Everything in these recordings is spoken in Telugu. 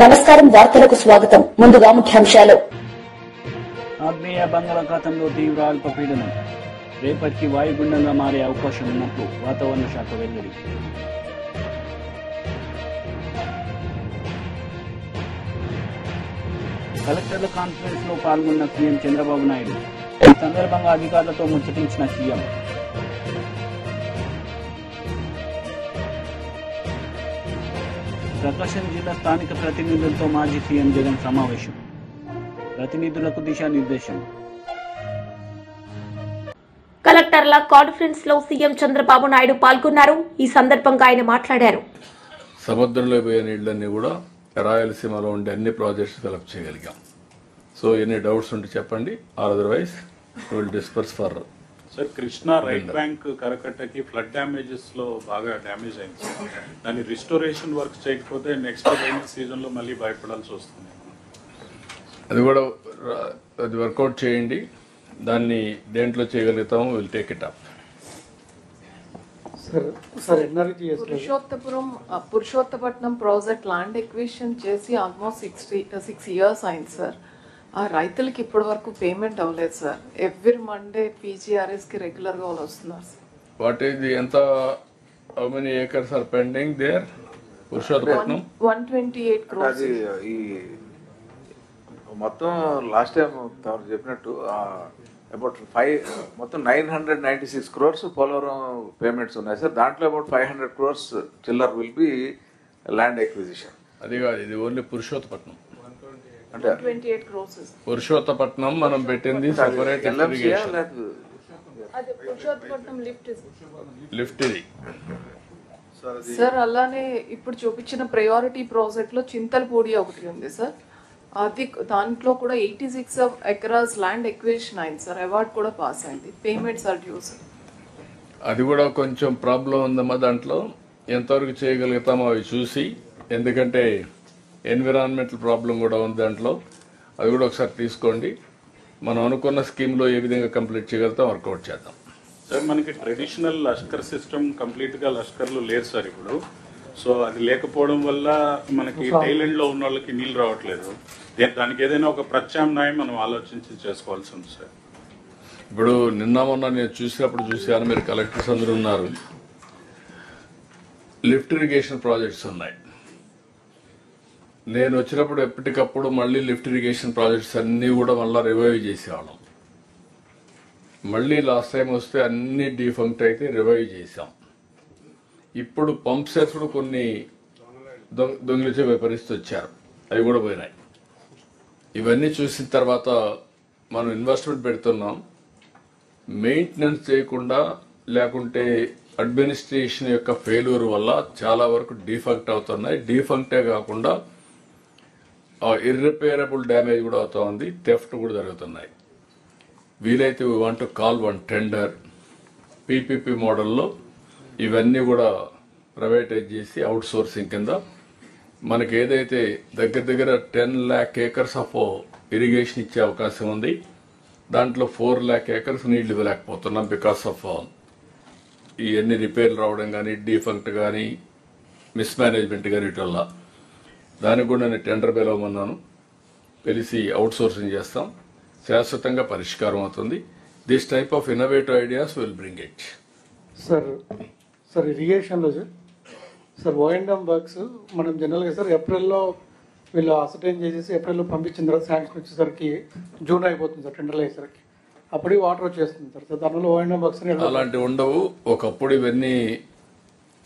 నమస్కారం వార్తలకు స్వాగతం ముందుగా ముఖ్యాంశాలు ఆగ్నేయ బంగాళాఖాతంలో తీవ్ర అల్పపీడనం రేపటికి వాయుగుండంగా మారే అవకాశం ఉన్నట్లు వాతావరణ శాఖ వెల్లడి. కలెక్టర్ల కాన్ఫరెన్స్ లో పాల్గొన్న సీఎం చంద్రబాబు నాయుడు. ఈ సందర్భంగా అధికారులతో ముచ్చటించిన సీఎం. ప్రకాశం జిల్లా స్థానిక ప్రతినిధులతో మాజీ సీఎం జగన్ సమావేశం. ప్రతినిధులకు దిశానిర్దేశం. కలెక్టర్ల కాన్ఫరెన్స్ లో సీఎం చంద్రబాబు నాయుడు పాల్గొన్నారు. ఈ సందర్భంగా ఆయన మాట్లాడారు. సముద్రంలో పోయే నీళ్లన్నీ కూడా రాయలసీమలో ఉండే అన్ని ప్రాజెక్ట్స్ డెవలప్ చేయగలిగాం. సో ఎన్ని డౌట్స్ ఉంటే చెప్పండి, or otherwise will disperse for. Sir, Krishna right bank కరకట్టకి ఫ్లడ్ డ్యామేజెస్ లో బాగా డ్యామేజ్ అయింది సార్. దాన్ని రిస్టోరేషన్ వర్క్ చేయకపోతే నెక్స్ట్ రైన్ సీజన్ లో మళ్ళీ భయపడాల్సి వస్తుంది. అది కూడా అది వర్కౌట్ చేయండి. దాన్ని దేంట్లో చేయగలుగుతాము, will take it up. Purushottapatnam project land acquisition చేసి ఆల్మోస్ట్ 6 years అయింది సార్. ఆ రైతులకి ఇప్పటి వరకు పేమెంట్ అవ్వలేదు సార్. ఎవ్రీ మండే పీజీఆర్ఎస్ కి రెగ్యులర్ గా వస్తున్నారు సార్. వాట్ ఈస్ ది ఎంత, how many acres are pending there? Purushottapatnam 128 crores. ఈ మొత్తం లాస్ట్ టైం తమరు చెప్పినట్టు అబౌట్ 996 crores పోలవరం పేమెంట్స్ ఉన్నాయి సార్. దాంట్లో అబౌట్ 500 crores చిల్లర్ విల్ బి ల్యాండ్ ఎక్విజిషన్. అది కాదు, ఇది ఓన్లీ పురుషోత్తపట్నం. అంటే 128 crores. పురుషోత్తపట్నం మనం పెట్టింది సెపరేట్ ఇరిగేషన్. అది పురుషోత్తపట్నం లిఫ్ట్ ఇది సార్. అలానే ఇప్పుడు చూపించిన ప్రయారిటీ ప్రాజెక్ట్ లో చింతలపూడి ఒకటి ఉంది సార్. అది దాంట్లో కూడా 86 acres ల్యాండ్ ఎక్విజిషన్ అయింది సార్. అవార్డ్ కూడా పాస్ అయింది. Payments are due sir. అది కూడా కొంచెం ప్రాబ్లం ఉందమ్మా. దాంట్లో ఎంతవరకు చేయగలుగుతామో అవి చూసి, ఎందుకంటే ఎన్విరాన్మెంటల్ ప్రాబ్లం కూడా ఉంది దాంట్లో. అది కూడా ఒకసారి తీసుకోండి. మనం అనుకున్న స్కీమ్లో ఏ విధంగా కంప్లీట్ చేయగలుగుతాం వర్కౌట్ చేద్దాం. సార్, మనకి ట్రెడిషనల్ లష్కర్ సిస్టమ్ కంప్లీట్ గా లష్కర్లు లేరు సార్ ఇప్పుడు. సో అది లేకపోవడం వల్ల మనకి టైలెండ్ లో ఉన్న వాళ్ళకి నీళ్ళు రావట్లేదు. దానికి ఏదైనా ఒక ప్రత్యామ్నాయం మనం ఆలోచించి చేసుకోవాల్సి ఉంది సార్. ఇప్పుడు నిన్న మొన్న నేను చూశాను, మీరు కలెక్టర్స్ అందరూ ఉన్నారు. లిఫ్ట్ ఇరిగేషన్ ప్రాజెక్ట్స్ ఉన్నాయి. నేను వచ్చినప్పుడు ఎప్పటికప్పుడు మళ్ళీ లిఫ్ట్ ఇరిగేషన్ ప్రాజెక్ట్స్ అన్నీ కూడా మళ్ళీ రివైవ్ చేసేవాళ్ళం. మళ్ళీ లాస్ట్ టైం వస్తే అన్ని డిఫంక్ట్ అయితే రివైవ్ చేసాం. ఇప్పుడు పంప్ సెట్స్ కూడా కొన్ని దొంగిలించే పరిస్థితి వచ్చారు, అవి కూడా పోయినాయి. ఇవన్నీ చూసిన తర్వాత మనం ఇన్వెస్ట్మెంట్ పెడుతున్నాం. మెయింటెనెన్స్ చేయకుండా, లేకుంటే అడ్మినిస్ట్రేషన్ యొక్క ఫెయిల్యూర్ వల్ల చాలా వరకు డిఫంక్ట్ అవుతున్నాయి. డిఫంక్టే కాకుండా ఇర్రిపేరబుల్ డ్యామేజ్ కూడా అవుతా ఉంది, థెఫ్ట్ కూడా జరుగుతున్నాయి. వీలైతే we want to call one tender PPP మోడల్లో ఇవన్నీ కూడా ప్రైవేటైజ్ చేసి అవుట్ సోర్సింగ్ కింద మనకి ఏదైతే దగ్గర 10 lakh acres ఆఫ్ ఇరిగేషన్ ఇచ్చే అవకాశం ఉంది. దాంట్లో 4 lakh acres నీళ్లు ఇవ్వలేకపోతున్నాం బికాస్ ఆఫ్ ఇవన్నీ రిపేర్లు రావడం కానీ, డీఫంక్ట్ కానీ, మిస్మేనేజ్మెంట్ కానీ వీటి వల్ల. దానికి కూడా నేను టెండర్ పిలవమన్నాను. పిలిచి అవుట్ సోర్సింగ్ చేస్తాం. శాశ్వతంగా పరిష్కారం అవుతుంది. This type of innovative ideas will bring it. Sir ఇరిగేషన్లో సార్ ఓఎండ్ఎం వర్క్స్ మనం జనరల్గా సార్ ఏప్రిల్లో వీళ్ళు అసర్టైన్ చేసేసి ఏప్రిల్లో పంపించిన తర్వాత శాంక్షన్ వచ్చేసరికి జూన్ అయిపోతుంది సార్. టెండర్లు అయ్యేసరికి అప్పుడే వాటర్ వచ్చేస్తుంది సార్. దానివల్ల ఓఎండ్ఎం వర్క్స్ అలాంటివి ఉండవు. ఒకప్పుడు ఇవన్నీ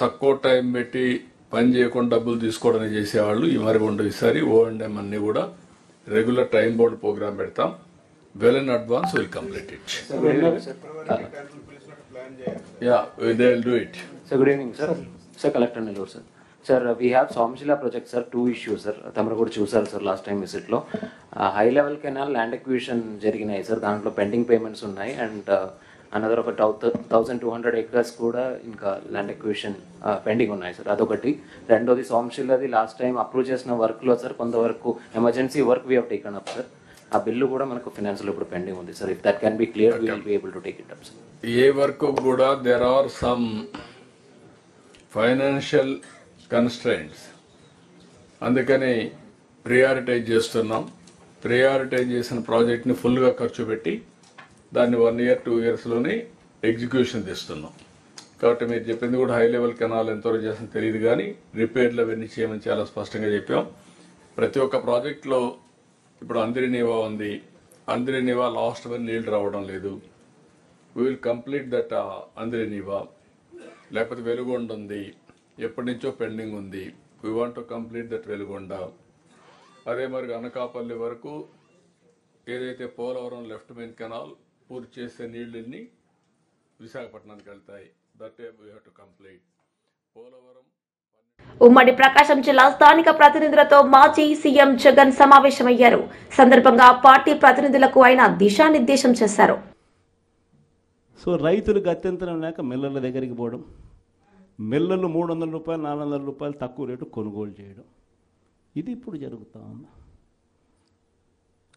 తక్కువ టైం పెట్టి పని చేయకుండా డబ్బులు తీసుకోవడానికి చేసేవాళ్ళు. ఈ మరి ఉండవు. ఈసారి ఓఎండ్ఎం అన్ని కూడా రెగ్యులర్ టైం బోర్డ్ ప్రోగ్రామ్ పెడతాం. Well in advance will complete it. Yeah, they will do it. Sir, good evening, sir. Sir, Collector Nellore, sir. Sir, we have Somashila project, sir. 2 issues, sir. Tamaru kuda chusaru, sir. Last time visit lo high level canal land acquisition jariginayi, sir. Dantlo pending payments unnayi and another of 1200 acres kuda inka land acquisition pending unnayi, sir. Adokati. Rendodi Somashiladi last time approve chesina work lo, sir. Konda varaku emergency work we have taken up, sir. ఆ బిల్లు కూడా మనకు ఫైనాన్షియల్ ఇప్పుడు పెండింగ్ ఉంది sir. If that can be clear we will be able to take it up sir. ఏ వర్క్ కూడా there are some financial constraints. అందుకని ప్రియారిటైజ్ చేస్తున్నాం. ప్రియారిటైజ్ చేసిన ప్రాజెక్ట్ని ఫుల్గా ఖర్చు పెట్టి దాన్ని 1 year 2 yearsలోనే ఎగ్జిక్యూషన్ తెస్తున్నాం. కాబట్టి మీరు చెప్పింది కూడా హై లెవెల్ కెనాల్ ఎంతవరకు చేస్తుందో తెలియదు, కానీ రిపేర్లు అవన్నీ చేయమని చాలా స్పష్టంగా చెప్పాం. ప్రతి ఒక్క ప్రాజెక్టులో ఇప్పుడు అందిరినీవా ఉంది. అందిరినీవా లాస్ట్ వన్ నీళ్లు రావడం లేదు. వీ విల్ కంప్లీట్ దట్ అందిరినీవా. లేకపోతే వెలుగొండ ఉంది, ఎప్పటి నుంచో పెండింగ్ ఉంది. We want to complete that Veligonda. అదే మరి అనకాపల్లి వరకు ఏదైతే పోలవరం లెఫ్ట్ మెయిన్ కెనాల్ పూర్తి చేసే నీళ్ళని విశాఖపట్నానికి వెళ్తాయి. That we have to complete. Polavaram ఉమ్మడి ప్రకాశం జిల్లా స్థానిక ప్రతినిధులతో మాజీ సీఎం జగన్ సమావేశమయ్యారు. సందర్భంగా పార్టీ ప్రతినిధులకు ఆయన దిశానిర్దేశం చేశారు. సో రైతులు గత్యంతరం లేక మిల్లర్ల దగ్గరికి పోవడం, మిల్లర్లు 300 రూపాయలు 400 రూపాయలు తక్కువ రేటు కొనుగోలు చేయడం, ఇది ఇప్పుడు జరుగుతూ ఉంది.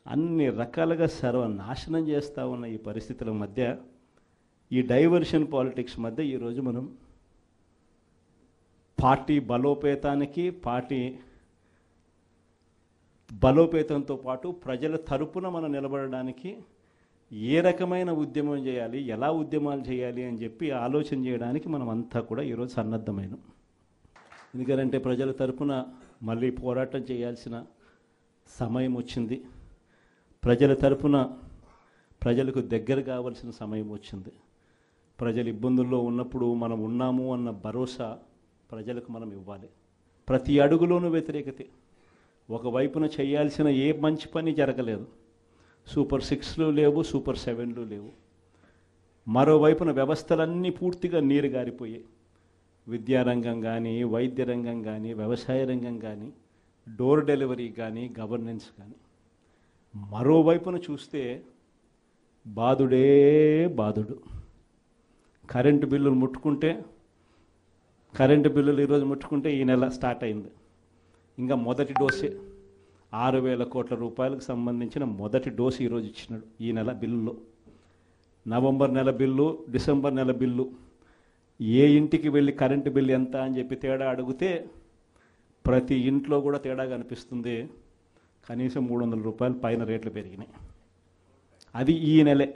అన్ని రకాలుగా సర్వనాశనం చేస్తూ ఉన్న ఈ పరిస్థితుల మధ్య, ఈ డైవర్షన్ పాలిటిక్స్ మధ్య ఈరోజు మనం పార్టీ బలోపేతానికి, పార్టీ బలోపేతంతో పాటు ప్రజల తరపున మనం నిలబడడానికి ఏ రకమైన ఉద్యమం చేయాలి, ఎలా ఉద్యమాలు చేయాలి అని చెప్పి ఆలోచన చేయడానికి మనం అంతా కూడా ఈరోజు సన్నద్ధమైనాం. ఎందుకంటే ప్రజల తరపున మళ్ళీ పోరాటం చేయాల్సిన సమయం వచ్చింది. ప్రజల తరపున ప్రజలకు దగ్గర కావాల్సిన సమయం వచ్చింది. ప్రజలు ఇబ్బందుల్లో ఉన్నప్పుడు మనం ఉన్నాము అన్న భరోసా ప్రజలకు మనం ఇవ్వాలి. ప్రతి అడుగులోనూ వ్యతిరేకతే. ఒకవైపున చేయాల్సిన ఏ మంచి పని జరగలేదు. సూపర్ 6లు లేవు, సూపర్ 7లు లేవు. మరోవైపున వ్యవస్థలన్నీ పూర్తిగా నీరు గారిపోయాయి. విద్యారంగం కానీ, వైద్య రంగం కానీ, వ్యవసాయ రంగం కానీ, డోర్ డెలివరీ కానీ, గవర్నెన్స్ కానీ. మరోవైపున చూస్తే బాధుడే బాధుడు. కరెంటు బిల్లులు ఈరోజు ముట్టుకుంటే ఈ నెల స్టార్ట్ అయింది. ఇంకా మొదటి డోసే 6,000 కోట్ల రూపాయలకు సంబంధించిన మొదటి డోసు ఈరోజు ఇచ్చినాడు ఈ నెల బిల్లులో. నవంబర్ నెల బిల్లు, డిసెంబర్ నెల బిల్లు, ఏ ఇంటికి వెళ్ళి కరెంటు బిల్లు ఎంత అని చెప్పి తేడా అడిగితే ప్రతి ఇంట్లో కూడా తేడా కనిపిస్తుంది. కనీసం 300 రూపాయలు పైన రేట్లు పెరిగినాయి. అది ఈ నెలే.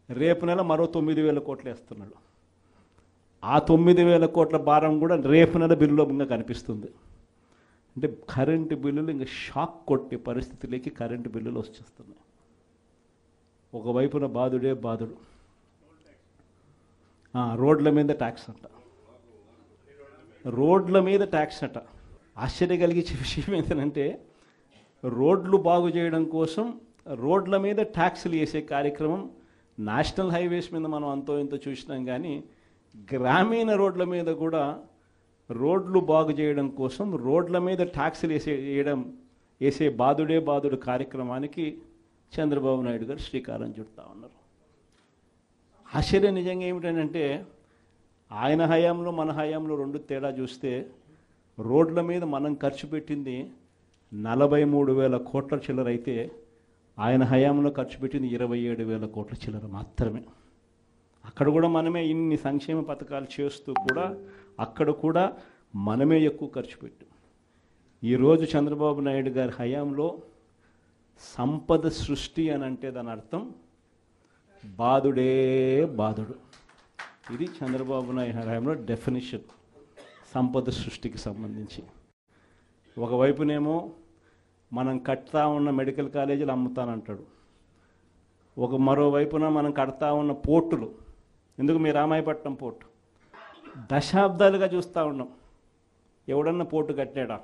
రేపు నెల మరో 9,000 కోట్లు వేస్తున్నాడు. ఆ 9,000 కోట్ల భారం కూడా రేపు నెల బిల్లులో ఇంకా కనిపిస్తుంది. అంటే కరెంటు బిల్లులు ఇంకా షాక్ కొట్టే పరిస్థితిలోకి కరెంటు బిల్లులు వచ్చేస్తున్నాయి. ఒకవైపున బాధుడే బాధుడు. రోడ్ల మీద ట్యాక్స్ అంట, రోడ్ల మీద ట్యాక్స్ అంట. ఆశ్చర్య కలిగించే విషయం ఏంటంటే, రోడ్లు బాగు చేయడం కోసం రోడ్ల మీద ట్యాక్సులు వేసే కార్యక్రమం నేషనల్ హైవేస్ మీద మనం అంతో ఇంతో చూసినాం, కానీ గ్రామీణ రోడ్ల మీద కూడా రోడ్లు బాగు చేయడం కోసం రోడ్ల మీద ట్యాక్సులు వేసే బాధుడే బాధుడు కార్యక్రమానికి చంద్రబాబు నాయుడు గారు శ్రీకారం చుడతా ఉన్నారు. ఆశ్చర్యం నిజంగా ఏమిటంటే, ఆయన హయాంలో మన హయాంలో 2 తేడా చూస్తే, రోడ్ల మీద మనం ఖర్చు పెట్టింది 43,000 కోట్ల చిల్లర అయితే ఆయన హయాంలో ఖర్చు పెట్టింది 27,000 కోట్ల చిల్లర మాత్రమే. అక్కడ కూడా మనమే ఇన్ని సంక్షేమ పథకాలు చేస్తూ కూడా అక్కడ కూడా మనమే ఎక్కువ ఖర్చు పెట్టాం. ఈరోజు చంద్రబాబు నాయుడు గారి హయాంలో సంపద సృష్టి అని అంటే దాని అర్థం బాధుడే బాధుడు. ఇది చంద్రబాబు నాయుడు హయాంలో డెఫినిషన్ సంపద సృష్టికి సంబంధించి. ఒకవైపునేమో మనం కడతా ఉన్న మెడికల్ కాలేజీలు అమ్ముతానంటాడు. మరోవైపున మనం కడతా ఉన్న పోర్టులు, ఎందుకు మీ రామాయపట్నం పోర్టు దశాబ్దాలుగా చూస్తూ ఉన్నాం. ఎవడన్నా పోర్టు కట్టాడా?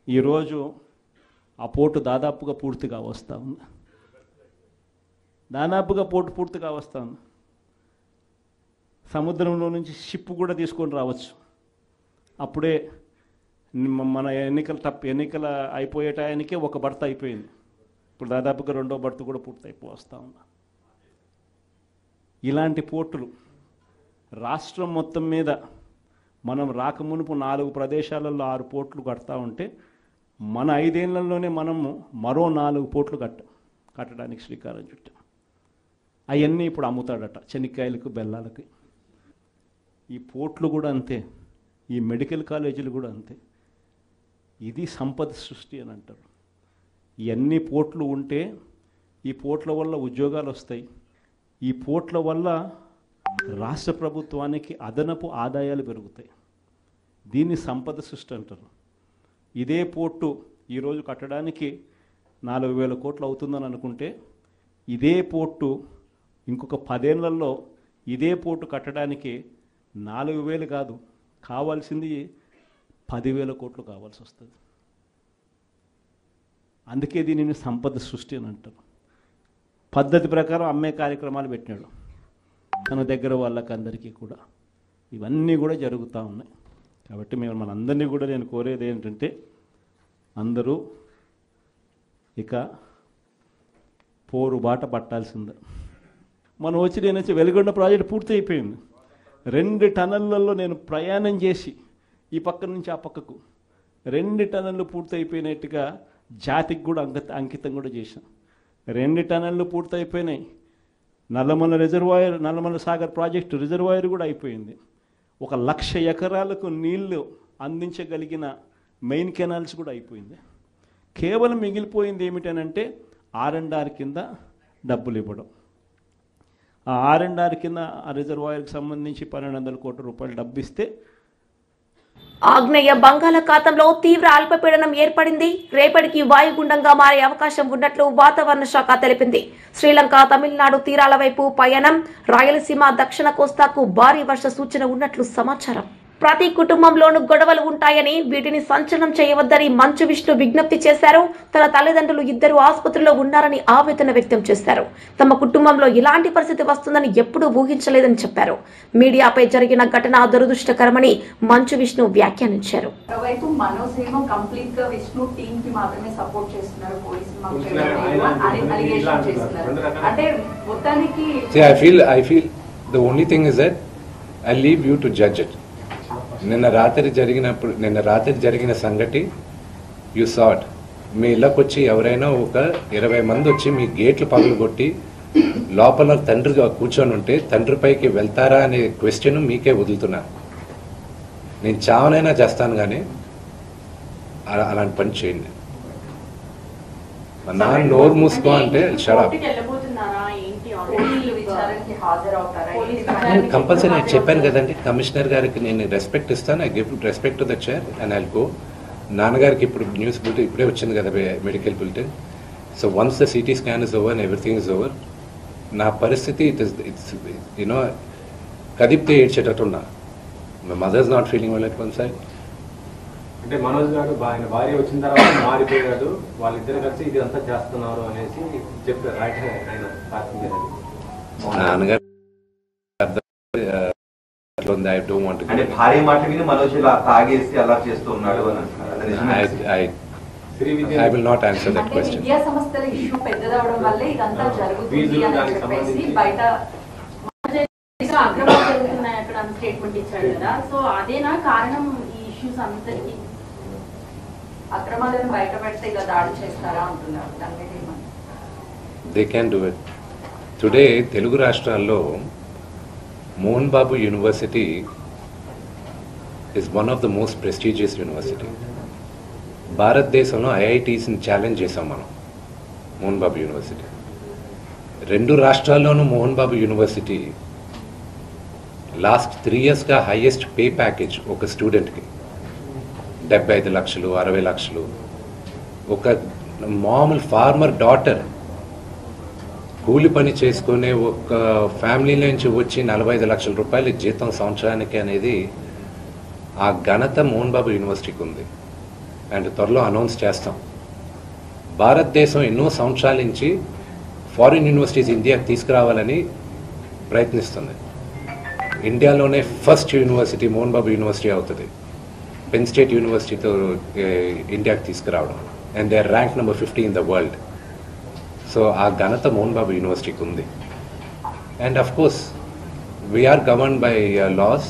ఈరోజు ఆ పోర్టు దాదాపుగా పూర్తిగా వస్తూ ఉంది. పోర్టు పూర్తిగా వస్తూ ఉంది. సముద్రంలో నుంచి షిప్ కూడా తీసుకొని రావచ్చు. అప్పుడే మన ఎన్నికల అయిపోయే టయానికే ఒక బర్త అయిపోయింది. ఇప్పుడు దాదాపుగా 2వ బర్త కూడా పూర్తయిపోస్తూ ఉంది. ఇలాంటి పోర్టులు రాష్ట్రం మొత్తం మీద మనం రాకమునుపు 4 ప్రదేశాలలో 6 పోర్టులు కడతా ఉంటే, మన 5 ఏళ్లలోనే మనము మరో 4 పోర్టులు కట్టడానికి శ్రీకారం చుట్టాం. అవన్నీ ఇప్పుడు అమ్ముతాడట చెనిక్కాయలకు, బెల్లాలకి. ఈ పోర్టులు కూడా అంతే, ఈ మెడికల్ కాలేజీలు కూడా అంతే. ఇది సంపద సృష్టి అని అంటారు. ఇవన్నీ పోర్ట్లు ఉంటే ఈ పోర్ట్ల వల్ల ఉద్యోగాలు వస్తాయి, ఈ పోర్ట్ల వల్ల రాష్ట్ర ప్రభుత్వానికి అదనపు ఆదాయాలు పెరుగుతాయి. దీన్ని సంపద సృష్టి అంటారు. ఇదే పోర్టు ఈరోజు కట్టడానికి 4,000 కోట్లు అవుతుందని అనుకుంటే ఇదే పోర్టు ఇంకొక 10 ఏళ్లలో ఇదే పోర్టు కట్టడానికి 4,000 కాదు, కావాల్సింది 10,000 కోట్లు కావాల్సి వస్తుంది. అందుకే దీనిని సంపద సృష్టి అని అంటారు. పద్ధతి ప్రకారం అమ్మే కార్యక్రమాలు పెట్టినాడు తన దగ్గర వాళ్ళకి అందరికీ కూడా. ఇవన్నీ కూడా జరుగుతూ ఉన్నాయి. కాబట్టి మేము మనందరినీ కూడా నేను కోరేది ఏంటంటే అందరూ ఇక పోరు బాట పట్టాల్సిందే. మనం నేను వెలుగొండ ప్రాజెక్ట్ పూర్తి అయిపోయింది. 2 టన్నెళ్లలో నేను ప్రయాణం చేసి ఈ పక్క నుంచి ఆ పక్కకు 2 టన్నెళ్ళు పూర్తి అయిపోయినట్టుగా జాతికి కూడా అంకితం కూడా చేశాం. 2 టన్నెళ్ళు పూర్తి అయిపోయినాయి. నల్లమల సాగర్ ప్రాజెక్టు రిజర్వాయర్ కూడా అయిపోయింది. 1,00,000 ఎకరాలకు నీళ్లు అందించగలిగిన మెయిన్ కెనాల్స్ కూడా అయిపోయింది. కేవలం మిగిలిపోయింది ఏమిటనంటే R&R కింద డబ్బులు ఇవ్వడం. ఆ R&R కింద ఆ రిజర్వాయర్కి సంబంధించి 1,200 కోట్ల రూపాయలు డబ్బు ఇస్తే ఆగ్నేయ బంగాళాఖాతంలో తీవ్ర అల్పపీడనం ఏర్పడింది. రేపటికి వాయుగుండంగా మారే అవకాశం ఉన్నట్లు వాతావరణ శాఖ తెలిపింది. శ్రీలంక, తమిళనాడు తీరాల వైపు పయనం, రాయలసీమ, దక్షిణ కోస్తాకు భారీ వర్ష సూచన ఉన్నట్లు సమాచారం. ప్రతి కుటుంబంలోనూ గొడవలు ఉంటాయని, వీటిని సంచలనం చేయవద్దని మంచు విష్ణు విజ్ఞప్తి చేశారు. తన తల్లిదండ్రులు 2 ఆసుపత్రిలో ఉన్నారని ఆవేదన వ్యక్తం చేశారు. తమ కుటుంబంలో ఇలాంటి పరిస్థితి వస్తుందని ఎప్పుడూ ఊహించలేదని చెప్పారు. మీడియాపై జరిగిన ఘటన దురదృష్టకరమని మంచు విష్ణు వ్యాఖ్యానించారు. నిన్న రాత్రి జరిగిన సంగతి యు సాట్. మీ ఇళ్ళకి వచ్చి ఎవరైనా ఒక 20 మంది వచ్చి మీ గేట్లు పగలగొట్టి లోపల తండ్రిగా కూర్చొని ఉంటే తండ్రిపైకి వెళ్తారా అనే క్వశ్చన్ మీకే వదులుతున్నా. నేను చావనైనా చేస్తాను కానీ అలాంటి పని చేయండి. నా నోరు మూసుకో అంటే షడప్. కంపల్సరీ నేను చెప్పాను కదండి, కమిషనర్ గారికి నేను రెస్పెక్ట్ ఇస్తాను. I give respect to the chair and I'll go. నాన్నగారికి ఇప్పుడు న్యూస్ బులెటిన్ ఇప్పుడే వచ్చింది కదా, medical bulletin. So once the CT scan is over and everything is over, నా పరిస్థితి ఇట్స్ యూనో కదిపితే ఏడ్చేటట్టున్నా. My mother is not feeling well at one side. అంటే మనోజ్ గారు ఆయన భార్య వచ్చిన తర్వాత మారిపోయాడు, వాళ్ళిద్దరు కలిసి ఇది అంతా చేస్తున్నారు అనేసి చెప్పారు. నాన్నగారు భార్య మాట విని మనోజ్ తాగేసి అలా చేస్తున్నాడు. I will not answer that question. విద్యా సంస్థల ఇష్యూ పెద్దదవడం వల్లే ఇదంతా జరుగుతుంది అని చెప్పేసి బయట అక్రమాలు జరుగుతున్నాయి అక్కడ స్టేట్మెంట్ ఇచ్చాడు కదా. సో అదేనా కారణం ఈ ఇష్యూస్ అంతటికి? అక్రమాలను బయట పెడితే ఇక దాడి చేస్తారా అంటున్నారు. దాని మీద ఏమన్నా? They can do it. Today Telugu రాష్ట్రాల్లో Mohan Babu university is one of the most prestigious university. భారతదేశంలో ఐఐటీస్ని ఛాలెంజ్ చేసాం మనం. మోహన్ బాబు యూనివర్సిటీ 2 రాష్ట్రాల్లోనూ మోహన్ బాబు యూనివర్సిటీ లాస్ట్ 3 yearsగా హైయెస్ట్ పే ప్యాకేజ్ ఒక స్టూడెంట్కి 75 లక్షలు 60 లక్షలు. ఒక మామూలు ఫార్మర్ డాటర్ కూలి పని చేసుకునే ఒక ఫ్యామిలీ నుంచి వచ్చి 45 లక్షల రూపాయలు జీతం సంవత్సరానికి అనేది ఆ ఘనత మోహన్ బాబు యూనివర్సిటీకి ఉంది. అండ్ త్వరలో అనౌన్స్ చేస్తాం. భారతదేశం ఎన్నో సంవత్సరాల నుంచి ఫారిన్ యూనివర్సిటీస్ ఇండియాకి తీసుకురావాలని ప్రయత్నిస్తుంది. ఇండియాలోనే first university Mohan Babu university అవుతుంది. పెన్ స్టేట్ యూనివర్సిటీతో ఇండియాకి తీసుకురావడం. And they are rank number 50 in the world. So ఆ ఘనత మోహన్ బాబు యూనివర్సిటీకి ఉంది. And of course we're govern by laws,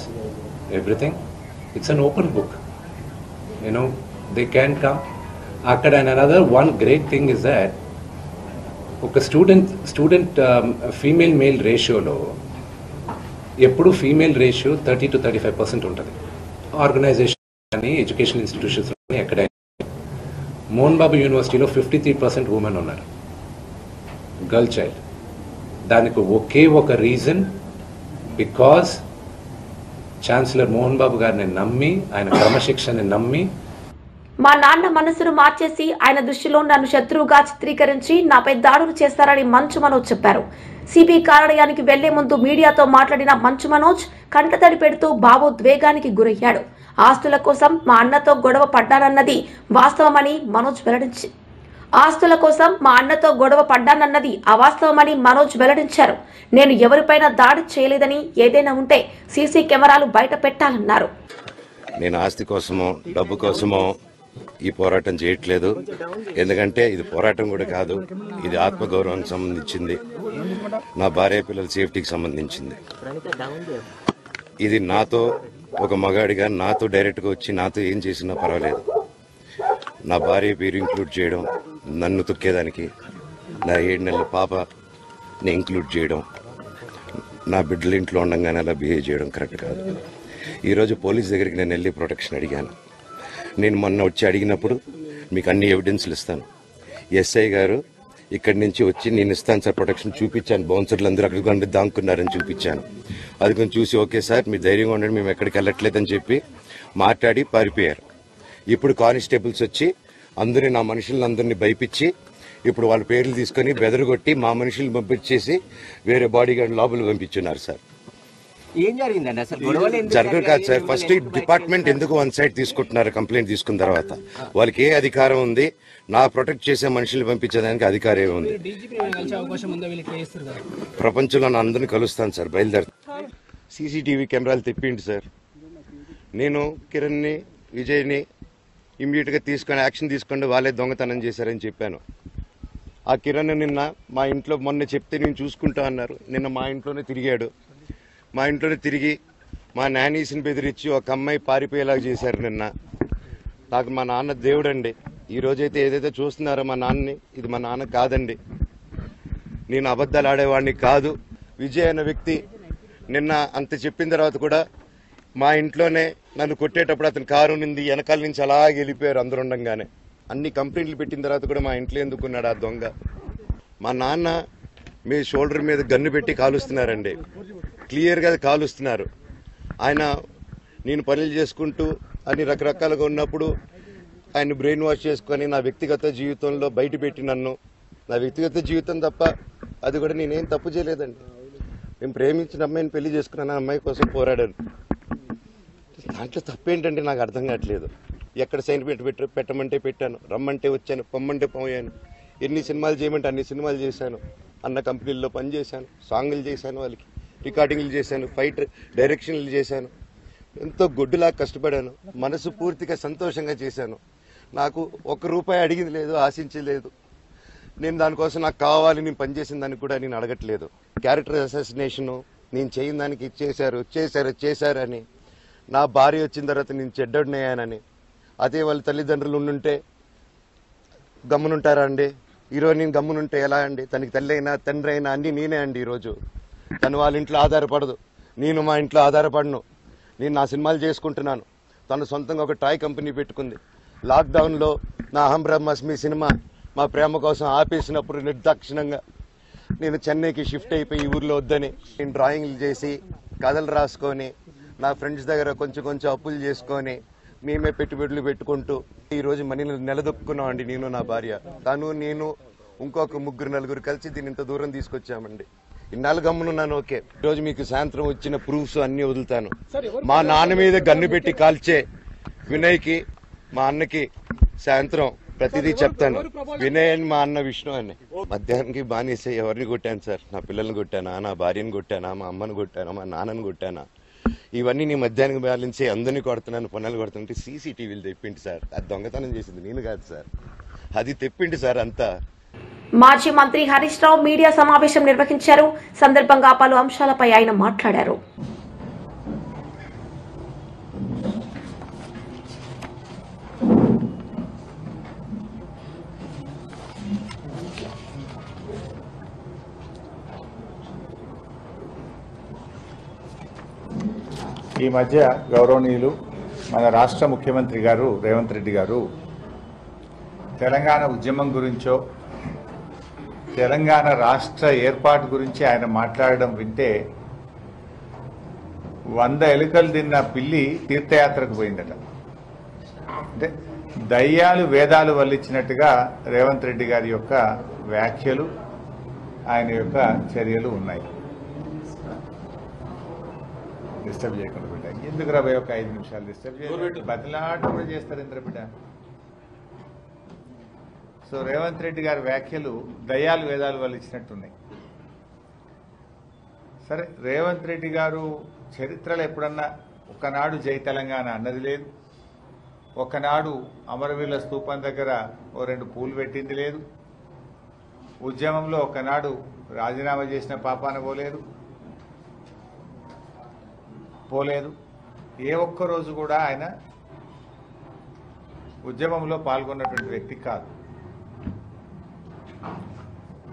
everything. It's an open book, you know they can come అక్కడ. And another one great thing is that ఒక స్టూడెంట్ ఫీమేల్ మేల్ రేషియోలో ఎప్పుడు ఫీమేల్ రేషియో 30 to 35% ఉంటుంది. ఆర్గనైజేషన్ కానీ ఎడ్యుకేషన్ ఇన్స్టిట్యూషన్స్ కానీ ఎక్కడైనా మోహన్ బాబు యూనివర్సిటీలో 53% ఉమెన్ ఉన్నారు, గర్ల్ చైల్డ్. దానికి ఒకే ఒక reason, because chancellor Mohan Babu గారిని నమ్మి, ఆయన క్రమశిక్షణని నమ్మి. మా నాన్న మనసును మార్చేసి ఆయన దృష్టిలో నన్ను శత్రువుగా చిత్రీకరించి నాపై దాడులు చేస్తారని మంచు మనోజ్ చెప్పారు. సిబి కార్యాలయానికి వెళ్లే ముందు మీడియాతో మాట్లాడిన మంచు మనోజ్ కంటతడి పెడుతూ భావోద్వేగానికి గురయ్యాడు. ఆస్తుల కోసం మా అన్నతో గొడవ పడ్డానన్నది వాస్తవమని మనోజ్ వెల్లడించారు. ఆస్తుల కోసం మా అన్నతో గొడవ పడ్డానన్నది అవాస్తవమని మనోజ్ వెల్లడించారు. నేను ఎవరిపైన దాడి చేయలేదని, ఏదైనా ఉంటే సీసీ కెమెరాలు బయట పెట్టాలన్నారు. నేను ఆస్తి కోసమో డబ్బు కోసమో ఈ పోరాటం చేయట్లేదు. ఎందుకంటే ఇది పోరాటం కూడా కాదు, ఇది ఆత్మగౌరవానికి సంబంధించింది, నా భార్య పిల్లల సేఫ్టీకి సంబంధించింది. ఇది నాతో ఒక మగాడిగా నాతో డైరెక్ట్గా వచ్చి నాతో ఏం చేసినా పర్వాలేదు. నా భార్య పేరు ఇంక్లూడ్ చేయడం, నన్ను తొక్కేదానికి, నా 7 నెలల పాపని ఇంక్లూడ్ చేయడం, నా బిడ్డల ఇంట్లో ఉండగానే అలా బిహేవ్ చేయడం కరెక్ట్ కాదు. ఈరోజు పోలీస్ దగ్గరికి నేను వెళ్ళి ప్రొటెక్షన్ అడిగాను. నేను మొన్న వచ్చి అడిగినప్పుడు మీకు అన్ని ఎవిడెన్స్లు ఇస్తాను, ఎస్ఐ గారు ఇక్కడి నుంచి వచ్చి నేను ఇస్తాను సార్ ప్రొటెక్షన్ చూపించాను. బౌన్సర్లు అందరూ అక్కడ దాక్కున్నారని చూపించాను. అది కొంచెం చూసి ఓకే సార్ మీరు ధైర్యంగా ఉండండి, మేము ఎక్కడికి వెళ్ళట్లేదని చెప్పి మాట్లాడి పారిపోయారు. ఇప్పుడు కానిస్టేబుల్స్ వచ్చి అందరినీ, నా మనుషులందరినీ భయపించి ఇప్పుడు వాళ్ళ పేర్లు తీసుకొని బెదరగొట్టి మా మనుషులు పంపించేసి వేరే బాడీ గార్డ్ లోపల పంపించున్నారు సార్. ఏం జరిగిందండి అసలు? జరగదు కాదు సార్. ఫస్ట్ డిపార్ట్మెంట్ ఎందుకు వన్ సైడ్ తీసుకుంటున్నారు? కంప్లైంట్ తీసుకున్న తర్వాత వాళ్ళకి ఏ అధికారం ఉంది? నా ప్రొటెక్ట్ చేసే మనుషులు పంపించేదానికి అధికారం ఏముంది? ప్రపంచంలో నా అందరినీ కలుస్తాను సార్, బయలుదేరుతాను. సీసీటీవీ కెమెరాలు తెప్పిండి సార్. నేను కిరణ్ని, విజయ్ని ఇమ్మీడియట్ గా తీసుకొని యాక్షన్ తీసుకోండి, వాళ్ళే దొంగతనం చేశారని చెప్పాను. ఆ కిరణ్ నిన్న మా ఇంట్లో మొన్న చెప్తే నేను చూసుకుంటా అన్నారు. నిన్న మా ఇంట్లోనే తిరిగాడు. మా ఇంట్లోనే తిరిగి మా నానీస్ని బెదిరించి ఒక అమ్మాయి పారిపోయేలాగా చేశారు నిన్న. నాకు మా నాన్న దేవుడండి. ఈ రోజైతే ఏదైతే చూస్తున్నారో మా నాన్నని, ఇది మా నాన్న కాదండి. నేను అబద్ధాలు ఆడేవాడిని కాదు. విజయ్ అనే వ్యక్తి నిన్న అంత చెప్పిన తర్వాత కూడా మా ఇంట్లోనే నన్ను కొట్టేటప్పుడు అతను కారు నింది వెనకాల నుంచి అలాగే వెళ్ళిపోయారు అందరు ఉండగానే. అన్ని కంప్లైంట్లు పెట్టిన తర్వాత కూడా మా ఇంట్లో ఎందుకున్నాడు ఆ దొంగ? మా నాన్న మీ షోల్డర్ మీద గన్ను పెట్టి కాలుస్తున్నారండి, క్లియర్గా కాలుస్తున్నారు. ఆయన నేను పనులు చేసుకుంటూ అన్ని రకరకాలుగా ఉన్నప్పుడు ఆయన బ్రెయిన్ వాష్ చేసుకొని నా వ్యక్తిగత జీవితంలో బయట పెట్టి నన్ను, నా వ్యక్తిగత జీవితం తప్ప అది కూడా నేనేం తప్పు చేయలేదండి. నేను ప్రేమించిన అమ్మాయిని పెళ్లి చేసుకున్నాను, అమ్మాయి కోసం పోరాడాను. దాంట్లో తప్పేంటంటే నాకు అర్థం కావట్లేదు. ఎక్కడ సైన్ పెట్టమంటే పెట్టాను, రమ్మంటే వచ్చాను, పొమ్మంటే పోయాను. ఎన్ని సినిమాలు చేయమంటే అన్ని సినిమాలు చేశాను. అన్న కంపెనీల్లో పనిచేశాను, సాంగులు చేశాను, వాళ్ళకి రికార్డింగ్లు చేశాను, ఫైట్ డైరెక్షన్లు చేశాను. ఎంతో గొడ్డులాగా కష్టపడాను, మనసు పూర్తిగా సంతోషంగా చేశాను. నాకు ₹1 అడిగింది లేదు, ఆశించలేదు. నేను దానికోసం నాకు కావాలి, నేను పనిచేసిన దానికి కూడా నేను అడగట్లేదు. క్యారెక్టర్ అసాసినేషను నేను చేయని దానికి చేశారు అని. నా భార్య వచ్చిన తర్వాత నేను చెడ్డోడినయ్యానని. అదే వాళ్ళ తల్లిదండ్రులు ఉండుంటే గమ్మునుంటారా అండి? ఈరోజు నేను గమ్మునుంటే ఎలా అండి? తనకి తల్లి అయినా తండ్రి అయినా అన్ని నేనే అండి. ఈరోజు తను వాళ్ళ ఇంట్లో ఆధారపడదు, నేను మా ఇంట్లో ఆధారపడను. నేను నా సినిమాలు చేసుకుంటున్నాను. తను సొంతంగా ఒక టాయ్ కంపెనీ పెట్టుకుంది. లాక్డౌన్లో నా అహం బ్రహ్మాస్మి సినిమా మా ప్రేమ కోసం ఆపేసినప్పుడు నిర్దాక్షిణంగా నేను చెన్నైకి షిఫ్ట్ అయిపోయి ఈ ఊర్లో వద్దని నేను డ్రాయింగ్లు చేసి కథలు రాసుకొని నా ఫ్రెండ్స్ దగ్గర కొంచెం అప్పులు చేసుకొని మేమే పెట్టుబడులు పెట్టుకుంటూ ఈరోజు మనీని నిలదొక్కున్నామండి. నేను, నా భార్య, తను, నేను, ఇంకొక 3-4 కలిసి దీన్ని ఇంత దూరం తీసుకొచ్చామండి. ఇన్నాళ్ళు గమ్మునున్నాను. ఓకే, ఈరోజు మీకు సాయంత్రం వచ్చిన ప్రూఫ్స్ అన్ని వదులుతాను. మా నాన్న మీద గన్ను పెట్టి కాల్చే వినయ్కి, మా అన్నకి సాయంత్రం ప్రతిదీ చెప్తాను. వినయ్ అని మా అన్న, విష్ణు అని. మధ్యాహ్నానికి బానేసే ఎవరిని కొట్టాను సార్? నా పిల్లల్ని కొట్టానా, నా భార్యను కొట్టానా, మా అమ్మని కొట్టానా, మా నాన్నని కొట్టానా? ఇవన్నీ నీ మధ్యాహ్నం బ్యాలెన్స్ అందరినీ కొడుతున్నాను, పనులు కొడుతుంటే సీసీటీవీలు తెప్పిండి సార్. అది దొంగతనం చేసింది నేను కాదు సార్, అది తెప్పిండి సార్ అంతా. మాజీ మంత్రి హరీష్ రావు మీడియా సమావేశం నిర్వహించారు. సందర్భంగా పలు అంశాలపై ఆయన మాట్లాడారు. ఈ మధ్య గౌరవనీయులు మన రాష్ట్ర ముఖ్యమంత్రి గారు రేవంత్ రెడ్డి గారు తెలంగాణ ఉద్యమం గురించో తెలంగాణ రాష్ట్ర ఏర్పాటు గురించి ఆయన మాట్లాడడం వింటే 100 ఎలుకలు తిన్న పిల్లి తీర్థయాత్రకు పోయిందట. అంటే దయ్యాలు వేదాలు వల్లించినట్టుగా రేవంత్ రెడ్డి గారి యొక్క వ్యాఖ్యలు, ఆయన యొక్క చర్యలు ఉన్నాయి. డిస్టర్బ్ చేయకుండా బిడ్డ, ఎందుకు రాబోయే ఒక 5 నిమిషాలు డిస్టర్బ్ చేయాలి, బతిలాట కూడా చేస్తారు ఇంద్ర బిడ్డ. సో రేవంత్ రెడ్డి గారి వ్యాఖ్యలు దయ్యాలు వేదాలు వల్లించినట్టున్నాయి. సరే, రేవంత్ రెడ్డి గారు చరిత్రలో ఎప్పుడన్నా ఒకనాడు జై తెలంగాణ అన్నది లేదు, ఒకనాడు అమరవీరుల స్తూపం దగ్గర 2 పూలు పెట్టింది లేదు, ఉద్యమంలో ఒకనాడు రాజీనామా చేసిన పాపాన పోలేదు. ఏ ఒక్క రోజు కూడా ఆయన ఉద్యమంలో పాల్గొన్నటువంటి వ్యక్తి కాదు.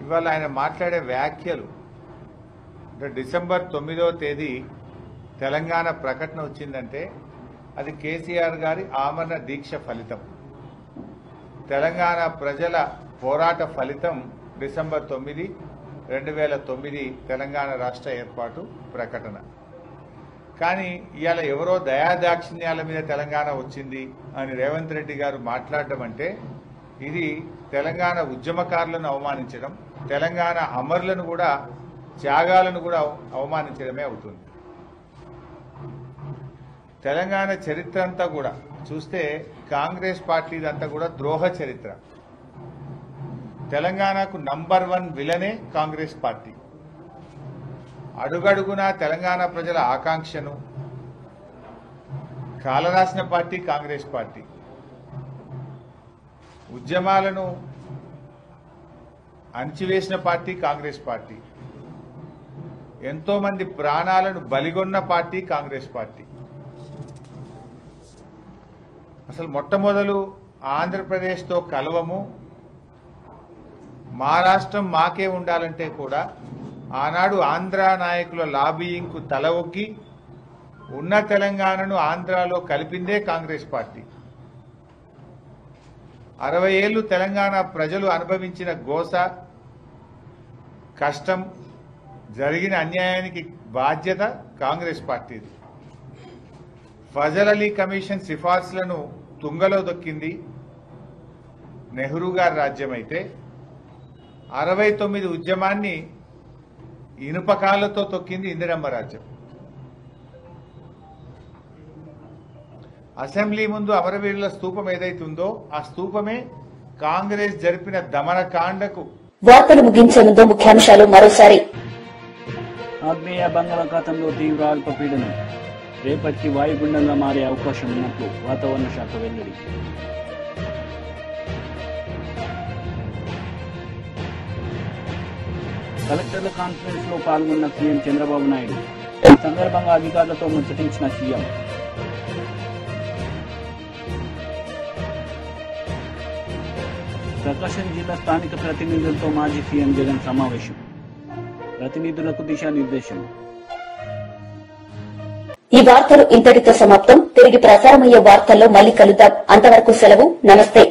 ఇవాళ ఆయన మాట్లాడే వ్యాఖ్యలు, అంటే డిసెంబర్ 9వ తేదీ తెలంగాణ ప్రకటన వచ్చిందంటే అది కేసీఆర్ గారి ఆమరణ దీక్ష ఫలితం, తెలంగాణ ప్రజల పోరాట ఫలితం. డిసెంబర్ 9, 2009 తెలంగాణ రాష్ట్ర ఏర్పాటు ప్రకటన. కానీ ఇవాళ ఎవరో దయాదాక్షిణ్యాల మీద తెలంగాణ వచ్చింది అని రేవంత్ రెడ్డి గారు మాట్లాడడం అంటే ఇది తెలంగాణ ఉద్యమకారులను అవమానించడం, తెలంగాణ అమరులను కూడా, త్యాగాలను కూడా అవమానించడమే అవుతుంది. తెలంగాణ చరిత్ర అంతా కూడా చూస్తే కాంగ్రెస్ పార్టీదంతా కూడా ద్రోహ చరిత్ర. తెలంగాణకు నంబర్ 1 విలనే కాంగ్రెస్ పార్టీ. అడుగడుగునా తెలంగాణ ప్రజల ఆకాంక్షను కాలరాసిన పార్టీ కాంగ్రెస్ పార్టీ. ఉద్యమాలను అణచివేసిన పార్టీ కాంగ్రెస్ పార్టీ. ఎంతో మంది ప్రాణాలను బలిగొన్న పార్టీ కాంగ్రెస్ పార్టీ. అసలు మొట్టమొదలు ఆంధ్రప్రదేశ్తో కలవము, మా రాష్ట్రం మాకే ఉండాలంటే కూడా ఆనాడు ఆంధ్ర నాయకుల లాబీయింగ్కు తల ఒగ్గి ఉన్న తెలంగాణను ఆంధ్రాలో కలిపిందే కాంగ్రెస్ పార్టీ. 60 ఏళ్లు తెలంగాణ ప్రజలు అనుభవించిన గోస, కష్టం, జరిగిన అన్యాయానికి బాధ్యత కాంగ్రెస్ పార్టీది. ఫజల్ అలీ కమిషన్ సిఫార్సులను తుంగలో దొక్కింది నెహ్రూ గారి రాజ్యం అయితే 69 ఉద్యమాన్ని ఇనుపకాలతో తొక్కింది ఇందిరమ్మ రాజ్యం. అసెంబ్లీ ముందు అమరవీరుల స్తూపం ఏదైతుందో ఆ స్తూపమే కాంగ్రెస్ జరిపిన దమనకాండకు. వార్తలు ముగించే ముందు ముఖ్యాంశాలు మరోసారి. ఆగ్నేయ బంగాళాఖాతంలో తీవ్ర అల్పపీడనం, రేపటికి వాయుగుండంగా మారే అవకాశం ఉన్నట్లు వాతావరణ శాఖ వెల్లడి. కలెక్టర్ల కాన్ఫరెన్స్ లో పాల్గొన్న సీఎం చంద్రబాబు నాయుడు. ఈ సందర్భంగా అధికారులతో ముచ్చటించిన సీఎం. ప్రకాశం జిల్లా స్థానిక ప్రతినిధులతో మాజీ సీఎం జగన్ సమావేశం. ప్రతినిధులకు దిశానిర్దేశం. ఈ వార్తలు ఇంతటితో సమాప్తం. తిరిగి ప్రసారమయ్యే వార్తల్లో మళ్ళీ కలుద్దాం. అంతవరకు సెలవు. నమస్తే.